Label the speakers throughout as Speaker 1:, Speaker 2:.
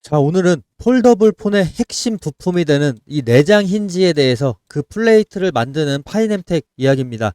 Speaker 1: 자, 오늘은 폴더블 폰의 핵심 부품이 되는 이 내장 힌지에 대해서 그 플레이트를 만드는 파이넴텍 이야기입니다.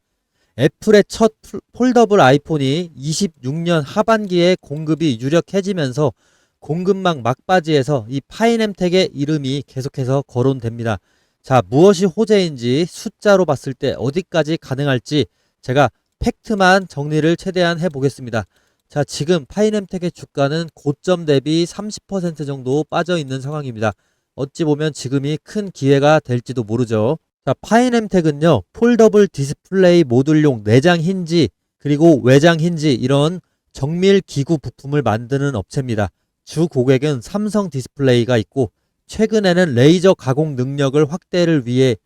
Speaker 1: 애플의 첫 폴더블 아이폰이 26년 하반기에 공급이 유력해지면서 공급망 막바지에서 이 파이넴텍의 이름이 계속해서 거론됩니다. 자, 무엇이 호재인지 숫자로 봤을 때 어디까지 가능할지 제가 팩트만 정리를 최대한 해보겠습니다. 자, 지금 파이넴텍의 주가는 고점 대비 30% 정도 빠져 있는 상황입니다. 어찌 보면 지금이 큰 기회가 될지도 모르죠. 자, 파이넴텍은요, 폴더블 디스플레이 모듈용 내장 힌지, 그리고 외장 힌지, 이런 정밀 기구 부품을 만드는 업체입니다. 주 고객은 삼성 디스플레이가 있고, 최근에는 레이저 가공 능력을 확대를 위해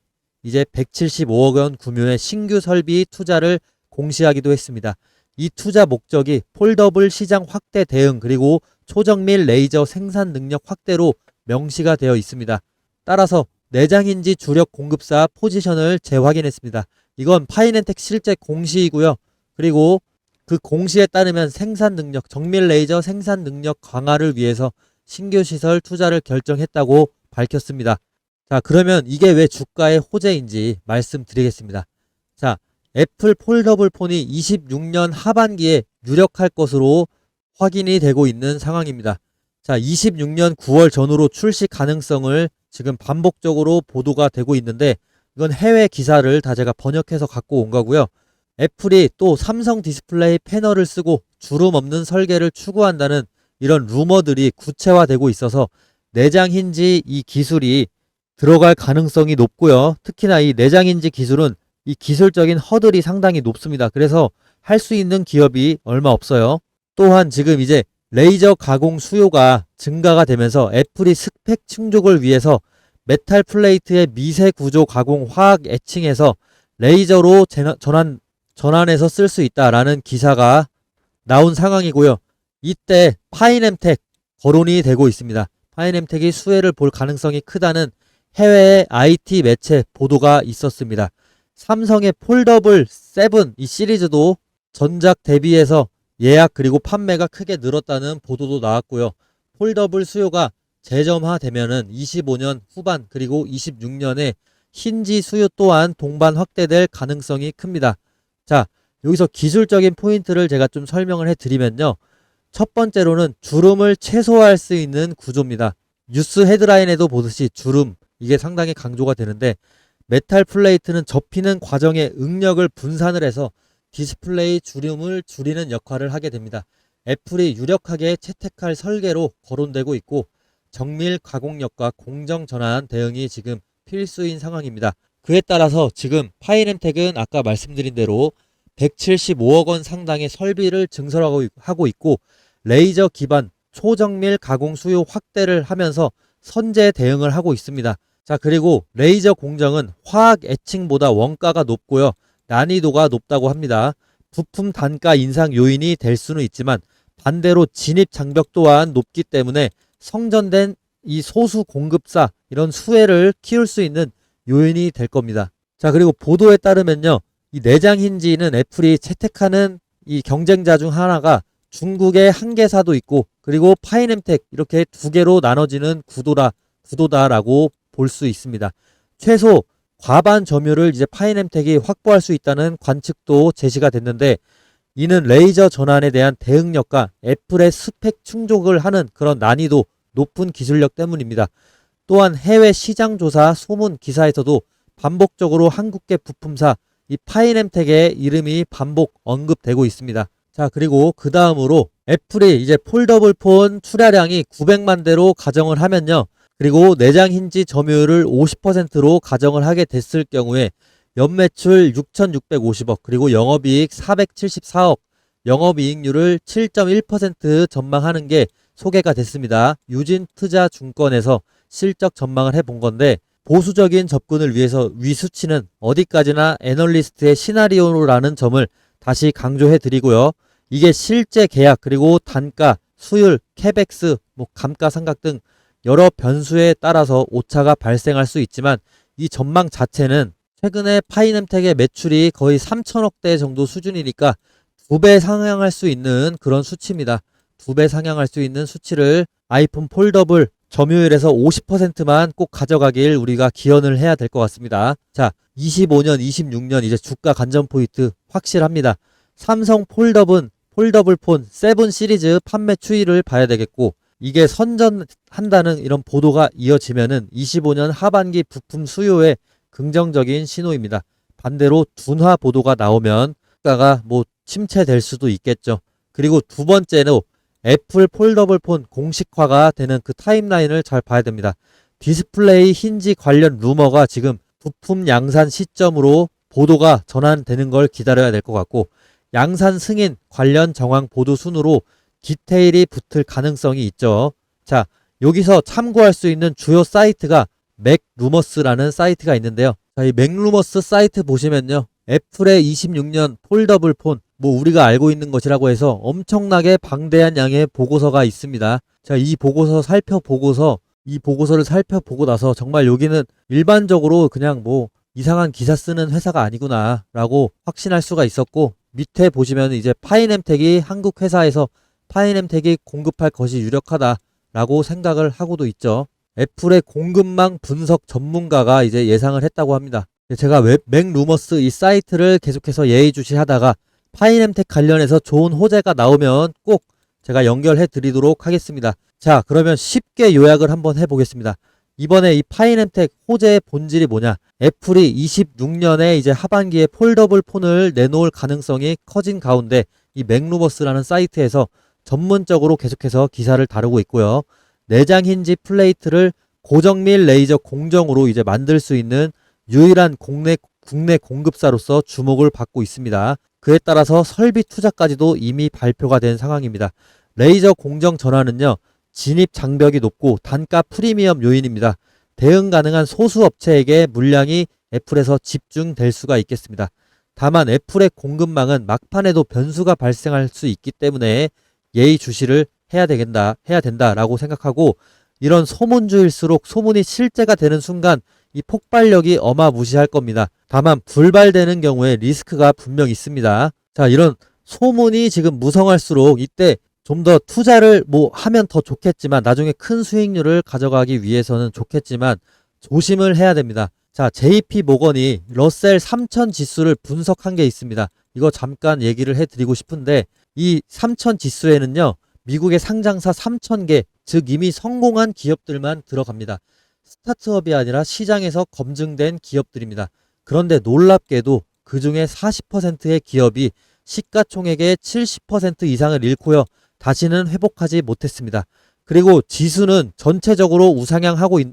Speaker 1: 이제 175억 원 규모의 신규 설비 투자를 공시하기도 했습니다. 이 투자 목적이 폴더블 시장 확대 대응, 그리고 초정밀 레이저 생산 능력 확대로 명시가 되어 있습니다. 따라서 내장인지 주력 공급사 포지션을 재확인했습니다. 이건 파이넴텍 실제 공시이고요. 그리고 그 공시에 따르면 생산 능력, 정밀 레이저 생산 능력 강화를 위해서 신규 시설 투자를 결정했다고 밝혔습니다. 자, 그러면 이게 왜 주가의 호재인지 말씀드리겠습니다. 자, 애플 폴더블 폰이 26년 하반기에 유력할 것으로 확인이 되고 있는 상황입니다. 자, 26년 9월 전후로 출시 가능성을 지금 반복적으로 보도가 되고 있는데, 이건 해외 기사를 다 제가 번역해서 갖고 온 거고요. 애플이 또 삼성 디스플레이 패널을 쓰고 주름 없는 설계를 추구한다는 이런 루머들이 구체화되고 있어서 내장 힌지 이 기술이 들어갈 가능성이 높고요. 특히나 이 내장 힌지 기술은 이 기술적인 허들이 상당히 높습니다. 그래서 할 수 있는 기업이 얼마 없어요. 또한 지금 이제 레이저 가공 수요가 증가가 되면서 애플이 스펙 충족을 위해서 메탈 플레이트의 미세 구조 가공 화학 애칭해서 레이저로 전환해서 쓸 수 있다라는 기사가 나온 상황이고요. 이때 파이넴텍 거론이 되고 있습니다. 파이넴텍이 수혜를 볼 가능성이 크다는 해외의 IT 매체 보도가 있었습니다. 삼성의 폴더블 7 이 시리즈도 전작 대비해서 예약 그리고 판매가 크게 늘었다는 보도도 나왔고요. 폴더블 수요가 재점화되면은 25년 후반 그리고 26년에 힌지 수요 또한 동반 확대될 가능성이 큽니다. 자, 여기서 기술적인 포인트를 제가 좀 설명을 해드리면요. 첫 번째로는 주름을 최소화할 수 있는 구조입니다. 뉴스 헤드라인에도 보듯이 주름, 이게 상당히 강조가 되는데, 메탈 플레이트는 접히는 과정에 응력을 분산을 해서 디스플레이 주름을 줄이는 역할을 하게 됩니다. 애플이 유력하게 채택할 설계로 거론되고 있고, 정밀 가공력과 공정 전환 대응이 지금 필수인 상황입니다. 그에 따라서 지금 파이넴텍은 아까 말씀드린 대로 175억 원 상당의 설비를 증설하고 있고, 레이저 기반 초정밀 가공 수요 확대를 하면서 선제 대응을 하고 있습니다. 자, 그리고 레이저 공정은 화학 애칭보다 원가가 높고요. 난이도가 높다고 합니다. 부품 단가 인상 요인이 될 수는 있지만 반대로 진입 장벽 또한 높기 때문에 성전된 이 소수 공급사 이런 수혜를 키울 수 있는 요인이 될 겁니다. 자, 그리고 보도에 따르면요. 이 내장 힌지는 애플이 채택하는 이 경쟁자 중 하나가 중국의 한 개사도 있고, 그리고 파이넴텍 이렇게 두 개로 나눠지는 구도다라고 볼 수 있습니다. 최소 과반 점유율을 이제 파이넴텍이 확보할 수 있다는 관측도 제시가 됐는데, 이는 레이저 전환에 대한 대응력과 애플의 스펙 충족을 하는 그런 난이도 높은 기술력 때문입니다. 또한 해외 시장 조사 소문 기사에서도 반복적으로 한국계 부품사 이 파이넴텍의 이름이 반복 언급되고 있습니다. 자, 그리고 그 다음으로 애플이 이제 폴더블 폰 출하량이 900만 대로 가정을 하면요. 그리고 내장 힌지 점유율을 50%로 가정을 하게 됐을 경우에 연매출 6,650억, 그리고 영업이익 474억, 영업이익률을 7.1% 전망하는 게 소개가 됐습니다. 유진투자증권에서 실적 전망을 해본 건데, 보수적인 접근을 위해서 위 수치는 어디까지나 애널리스트의 시나리오라는 점을 다시 강조해 드리고요. 이게 실제 계약, 그리고 단가, 수율, 캐백스, 감가상각 등 여러 변수에 따라서 오차가 발생할 수 있지만, 이 전망 자체는 최근에 파이넴텍의 매출이 거의 3천억대 정도 수준이니까 2배 상향할 수 있는 그런 수치입니다. 2배 상향할 수 있는 수치를 아이폰 폴더블 점유율에서 50%만 꼭 가져가길 우리가 기원을 해야 될 것 같습니다. 자, 25년, 26년 이제 주가 관전 포인트 확실합니다. 삼성 폴더블 폰 7 시리즈 판매 추이를 봐야 되겠고, 이게 선전한다는 이런 보도가 이어지면은 25년 하반기 부품 수요에 긍정적인 신호입니다. 반대로 둔화 보도가 나오면 주가가 침체될 수도 있겠죠. 그리고 두 번째로 애플 폴더블 폰 공식화가 되는 그 타임라인을 잘 봐야 됩니다. 디스플레이 힌지 관련 루머가 지금 부품 양산 시점으로 보도가 전환되는 걸 기다려야 될 것 같고, 양산 승인 관련 정황 보도 순으로 디테일이 붙을 가능성이 있죠. 자, 여기서 참고할 수 있는 주요 사이트가 맥루머스라는 사이트가 있는데요. 자, 이 맥루머스 사이트 보시면요, 애플의 26년 폴더블 폰, 우리가 알고 있는 것이라고 해서 엄청나게 방대한 양의 보고서가 있습니다. 자, 이 보고서를 살펴보고 나서 정말 여기는 일반적으로 그냥 이상한 기사 쓰는 회사가 아니구나 라고 확신할 수가 있었고, 밑에 보시면 이제 파이넴텍이 한국 회사에서 파이넴텍이 공급할 것이 유력하다 라고 생각을 하고도 있죠. 애플의 공급망 분석 전문가가 이제 예상을 했다고 합니다. 제가 맥루머스 이 사이트를 계속해서 예의주시하다가 파이넴텍 관련해서 좋은 호재가 나오면 꼭 제가 연결해 드리도록 하겠습니다. 자, 그러면 쉽게 요약을 한번 해보겠습니다. 이번에 이 파이넴텍 호재의 본질이 뭐냐? 애플이 26년에 이제 하반기에 폴더블 폰을 내놓을 가능성이 커진 가운데 이 맥루머스라는 사이트에서 전문적으로 계속해서 기사를 다루고 있고요. 내장 힌지 플레이트를 고정밀 레이저 공정으로 이제 만들 수 있는 유일한 국내 공급사로서 주목을 받고 있습니다. 그에 따라서 설비 투자까지도 이미 발표가 된 상황입니다. 레이저 공정 전환은요, 진입 장벽이 높고 단가 프리미엄 요인입니다. 대응 가능한 소수 업체에게 물량이 애플에서 집중될 수가 있겠습니다. 다만 애플의 공급망은 막판에도 변수가 발생할 수 있기 때문에 예의주시를 해야 된다라고 생각하고, 이런 소문주일수록 소문이 실제가 되는 순간 이 폭발력이 어마무시할 겁니다. 다만 불발되는 경우에 리스크가 분명 있습니다. 자, 이런 소문이 지금 무성할수록 이때 좀 더 투자를 하면 더 좋겠지만, 나중에 큰 수익률을 가져가기 위해서는 좋겠지만 조심을 해야 됩니다. 자, JP 모건이 러셀 3000 지수를 분석한 게 있습니다. 이거 잠깐 얘기를 해드리고 싶은데, 이 3000 지수에는요, 미국의 상장사 3000개, 즉 이미 성공한 기업들만 들어갑니다. 스타트업이 아니라 시장에서 검증된 기업들입니다. 그런데 놀랍게도 그 중에 40%의 기업이 시가총액의 70% 이상을 잃고요, 다시는 회복하지 못했습니다. 그리고 지수는 전체적으로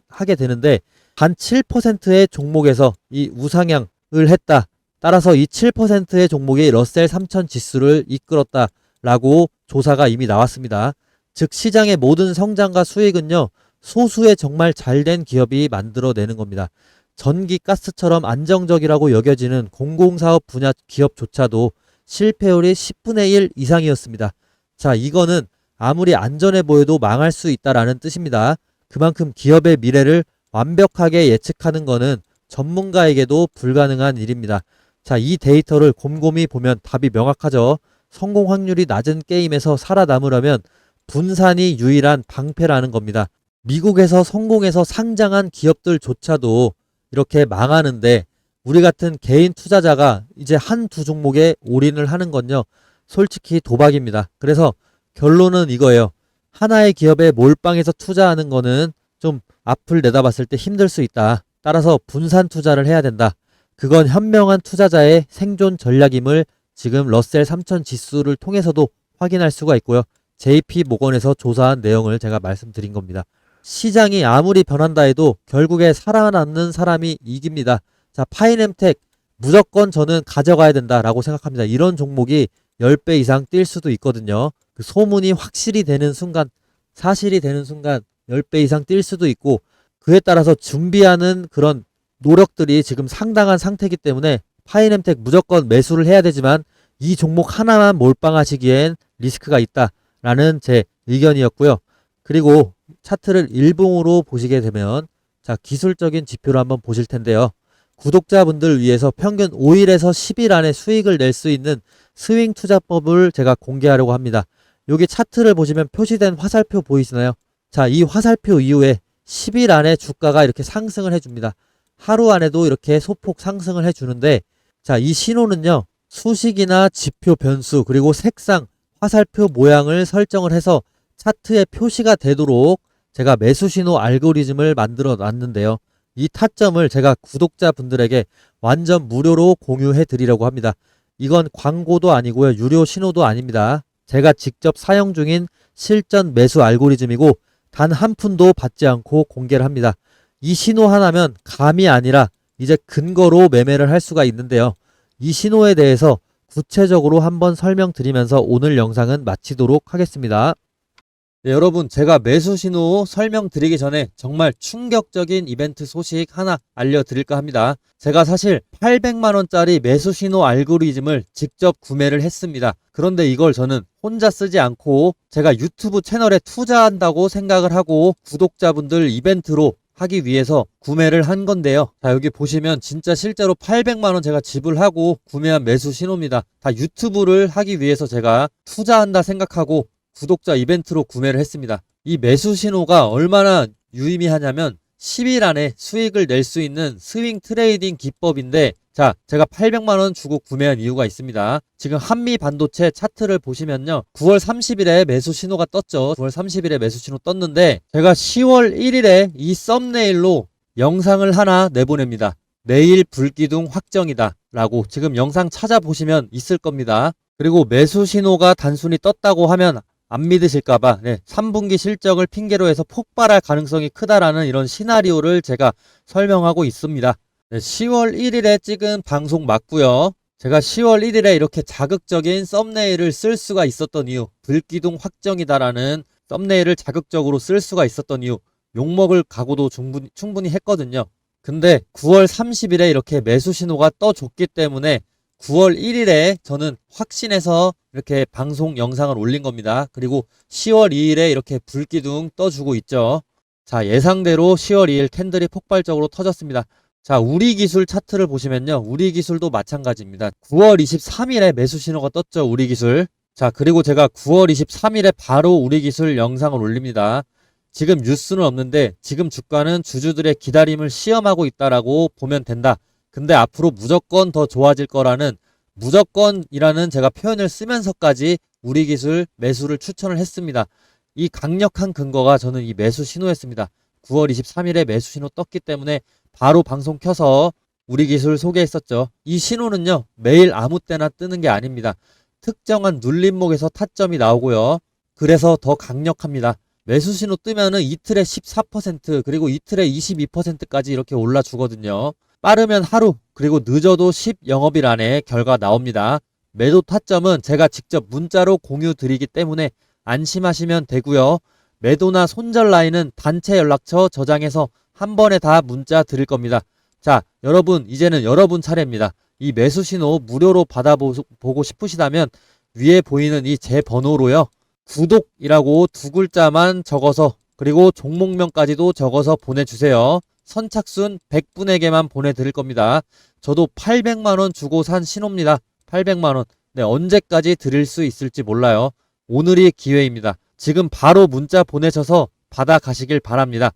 Speaker 1: 하게 되는데 단 7%의 종목에서 이 우상향을 했다. 따라서 이 7%의 종목이 러셀 3000 지수를 이끌었다라고 조사가 이미 나왔습니다. 즉 시장의 모든 성장과 수익은요, 소수의 정말 잘된 기업이 만들어내는 겁니다. 전기, 가스처럼 안정적이라고 여겨지는 공공사업 분야 기업조차도 실패율이 10분의 1 이상이었습니다. 자, 이거는 아무리 안전해 보여도 망할 수 있다라는 뜻입니다. 그만큼 기업의 미래를 완벽하게 예측하는 것은 전문가에게도 불가능한 일입니다. 자, 이 데이터를 곰곰이 보면 답이 명확하죠. 성공 확률이 낮은 게임에서 살아남으려면 분산이 유일한 방패라는 겁니다. 미국에서 성공해서 상장한 기업들조차도 이렇게 망하는데, 우리 같은 개인 투자자가 이제 한두 종목에 올인을 하는 건요, 솔직히 도박입니다. 그래서 결론은 이거예요. 하나의 기업에 몰빵해서 투자하는 거는 좀 앞을 내다봤을 때 힘들 수 있다. 따라서 분산 투자를 해야 된다. 그건 현명한 투자자의 생존 전략임을 지금 러셀 3000 지수를 통해서도 확인할 수가 있고요. JP 모건에서 조사한 내용을 제가 말씀드린 겁니다. 시장이 아무리 변한다 해도 결국에 살아남는 사람이 이깁니다. 자, 파이넴텍 무조건 저는 가져가야 된다라고 생각합니다. 이런 종목이 10배 이상 뛸 수도 있거든요. 그 소문이 확실히 되는 순간, 사실이 되는 순간 10배 이상 뛸 수도 있고, 그에 따라서 준비하는 그런 노력들이 지금 상당한 상태이기 때문에 파이넴텍 무조건 매수를 해야 되지만 이 종목 하나만 몰빵하시기엔 리스크가 있다라는 제 의견이었고요. 그리고 차트를 일봉으로 보시게 되면, 자, 기술적인 지표를 한번 보실 텐데요. 구독자분들 위해서 평균 5일에서 10일 안에 수익을 낼 수 있는 스윙 투자법을 제가 공개하려고 합니다. 여기 차트를 보시면 표시된 화살표 보이시나요? 자, 이 화살표 이후에 10일 안에 주가가 이렇게 상승을 해줍니다. 하루 안에도 이렇게 소폭 상승을 해주는데, 자, 이 신호는요, 수식이나 지표 변수, 그리고 색상, 화살표 모양을 설정을 해서 차트에 표시가 되도록 제가 매수 신호 알고리즘을 만들어 놨는데요. 이 타점을 제가 구독자분들에게 완전 무료로 공유해 드리려고 합니다. 이건 광고도 아니고요. 유료 신호도 아닙니다. 제가 직접 사용 중인 실전 매수 알고리즘이고 단 한 푼도 받지 않고 공개를 합니다. 이 신호 하나면 감이 아니라 이제 근거로 매매를 할 수가 있는데요. 이 신호에 대해서 구체적으로 한번 설명드리면서 오늘 영상은 마치도록 하겠습니다. 네, 여러분, 제가 매수 신호 설명드리기 전에 정말 충격적인 이벤트 소식 하나 알려드릴까 합니다. 제가 사실 800만원짜리 매수 신호 알고리즘을 직접 구매를 했습니다. 그런데 이걸 저는 혼자 쓰지 않고 제가 유튜브 채널에 투자한다고 생각을 하고 구독자분들 이벤트로 하기 위해서 구매를 한 건데요. 자, 여기 보시면 진짜 실제로 800만원 제가 지불하고 구매한 매수 신호입니다. 다 유튜브를 하기 위해서 제가 투자한다 생각하고 구독자 이벤트로 구매를 했습니다. 이 매수 신호가 얼마나 유의미하냐면 10일 안에 수익을 낼 수 있는 스윙 트레이딩 기법인데, 자, 제가 800만원 주고 구매한 이유가 있습니다. 지금 한미 반도체 차트를 보시면요, 9월 30일에 매수 신호가 떴죠. 9월 30일에 매수 신호 떴는데 제가 10월 1일에 이 썸네일로 영상을 하나 내보냅니다. 내일 불기둥 확정이다 라고 지금 영상 찾아보시면 있을 겁니다. 그리고 매수 신호가 단순히 떴다고 하면 안 믿으실까봐 3분기 실적을 핑계로 해서 폭발할 가능성이 크다라는 이런 시나리오를 제가 설명하고 있습니다. 10월 1일에 찍은 방송 맞고요. 제가 10월 1일에 이렇게 자극적인 썸네일을 쓸 수가 있었던 이유, 불기둥 확정이다라는 썸네일을 자극적으로 쓸 수가 있었던 이유, 욕먹을 각오도 충분히 했거든요. 근데 9월 30일에 이렇게 매수 신호가 떠줬기 때문에 9월 1일에 저는 확신해서 이렇게 방송 영상을 올린 겁니다. 그리고 10월 2일에 이렇게 불기둥 떠주고 있죠. 자, 예상대로 10월 2일 캔들이 폭발적으로 터졌습니다. 자, 우리기술 차트를 보시면요, 우리기술도 마찬가지입니다. 9월 23일에 매수 신호가 떴죠, 우리기술. 자, 그리고 제가 9월 23일에 바로 우리기술 영상을 올립니다. 지금 뉴스는 없는데 지금 주가는 주주들의 기다림을 시험하고 있다라고 보면 된다. 근데 앞으로 무조건 더 좋아질 거라는, 무조건이라는 제가 표현을 쓰면서까지 우리기술 매수를 추천을 했습니다. 이 강력한 근거가 저는 이 매수 신호였습니다. 9월 23일에 매수 신호 떴기 때문에 바로 방송 켜서 우리기술 소개했었죠. 이 신호는요, 매일 아무 때나 뜨는 게 아닙니다. 특정한 눌림목에서 타점이 나오고요. 그래서 더 강력합니다. 매수 신호 뜨면은 이틀에 14% 그리고 이틀에 22%까지 이렇게 올라주거든요. 빠르면 하루, 그리고 늦어도 10영업일 안에 결과 나옵니다. 매도 타점은 제가 직접 문자로 공유 드리기 때문에 안심하시면 되고요. 매도나 손절 라인은 단체 연락처 저장해서 한 번에 다 문자 드릴 겁니다. 자, 여러분, 이제는 여러분 차례입니다. 이 매수 신호 무료로 받아보고 싶으시다면 위에 보이는 이 제 번호로요, 구독이라고 두 글자만 적어서, 그리고 종목명까지도 적어서 보내주세요. 선착순 100분에게만 보내드릴 겁니다. 저도 800만원 주고 산 신호입니다. 800만원. 네, 언제까지 드릴 수 있을지 몰라요. 오늘이 기회입니다. 지금 바로 문자 보내셔서 받아가시길 바랍니다.